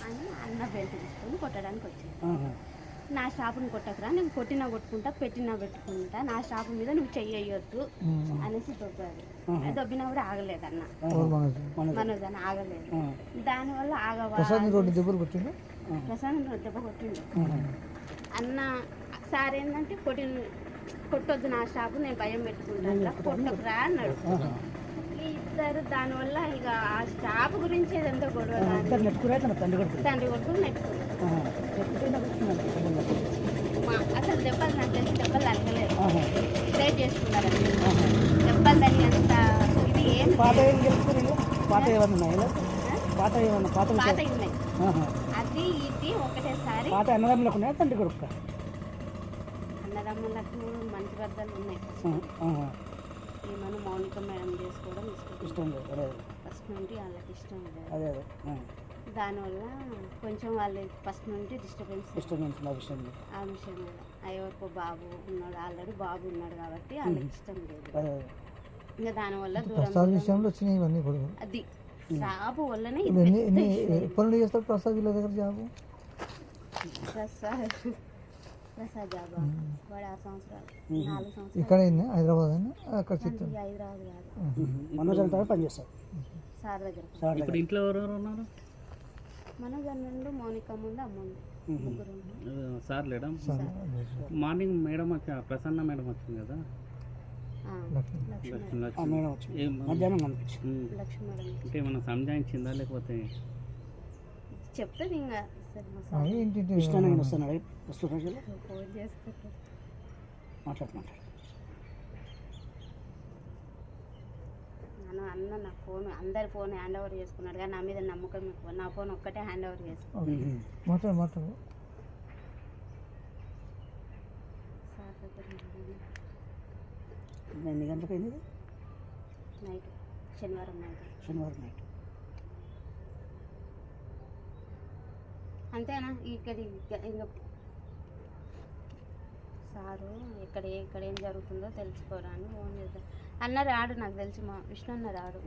అని అన్న బెల్ట్ తీసుకొని కొట్టడానికి వచ్చింది. నా షాపుని కొట్టకురా, నేను కొట్టినా కొట్టుకుంటా, పెట్టినా పెట్టుకుంటా, నా షాపు మీద నువ్వు చెయ్యొద్దు అనేసి దొబ్బాడు. దొబ్బినా కూడా ఆగలేదు అన్న, మనోజ్ అని ఆగలేదు. దానివల్ల ప్రశాంత్ దెబ్బ కొట్టిండు అన్న. సార్ ఏంటంటే కొట్టొద్దు నా షాపు, నేను భయం పెట్టుకుంటాను, కొట్టకురా అన్నాడు. ఇద్దరు దానివల్ల ఇక ఆ షాపు గురించి ఏదంతా గొడవ, తండ్రి కొడుకులు నెట్టుకున్నారు. అసలు దెబ్బలు నాకు తెలిసి దెబ్బలు తగ్గలేదు, ప్రేట్ చేసుకున్నారు. దెబ్బలు తల్లి అంత ఇది ఏం పాత ఉన్నాయి. అది ఇది ఒకటేసారి అన్నదమ్ములకు మంచి బద్దలు ఉన్నాయి. ఏమన్నా మౌనిక మేడం చేసుకోవడం ఇష్టం లేదు, ఫస్ట్ నుండి వాళ్ళకి ఇష్టం లేదు. దానివల్ల కొంచెం వాళ్ళు ఫస్ట్ నుండి డిస్టర్బెన్స్ ఆ విషయం మీద. ఎవరికో బాబు ఉన్నాడు, ఆల్రెడీ బాబు ఉన్నాడు కాబట్టి వాళ్ళకి ఇష్టం లేదు. ఇంకా దానివల్ల దూరం అది జాబు వల్లనే ప్రసాద్ జాబ్ వాడు 6 సంవత్సరాలు 4 సంవత్సరాలు ఇక్కడ హైదరాబాద్ కాదు సార్ దగ్గర. ఇప్పుడు ఇంట్లో ఎవరెవరు ఉన్నారు? మనోజ్ అన్నుండు, మౌనిక ముందు, అమ్ముండు, ముగ్గురు. సార్ లేడా? మార్నింగ్ మేడం వచ్చి ప్రసన్న మేడం వచ్చింది కదా, అంటే ఏమన్నా సంజాయించిందా లేకపోతే చెప్తుంది ఇంకా అన్న నా ఫోన్ అందరి ఫోన్ హ్యాండ్ ఓవర్ చేసుకున్నాడు, కానీ నా మీద నమ్మకం ఎక్కువ. నా ఫోన్ ఒక్కటే హ్యాండ్ ఓవర్ చేసుకున్నాడు. ఎన్ని గంటలకు అయింది? నైట్, శనివారం నైట్. అంతేనా? ఇక్కడ ఇంకా సారు ఇక్కడ ఏం జరుగుతుందో తెలుసుకోరా అని ఫోన్ చేద్దాం అన్న. రాడు, నాకు తెలిసి మా విష్ణు అన్న రాడు.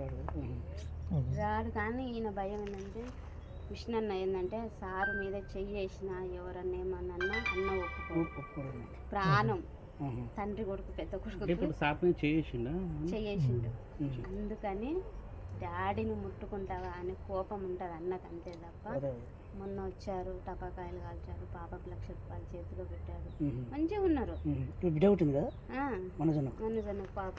కానీ ఈయన భయం ఏంటంటే, విష్ణు అన్న ఏంటంటే సారు మీద చెయ్యి వేసినా ఎవరన్నా ఏమన్నా అన్న ఒప్పుకో ప్రాణం. తండ్రి కొడుకు పెద్ద కొడుకు చెయ్యేసిండు. అందుకని డాడీని ముట్టుకుంటావా అని కోపం ఉంటుంది అన్నకు, అంతే తప్ప. మొన్న వచ్చారు, టపాకాయలు కాల్చారు, పాపకు 1,00,000 రూపాయలు చేతిలో పెట్టాడు, మంచిగా ఉన్నారు. మనోజ్ పాప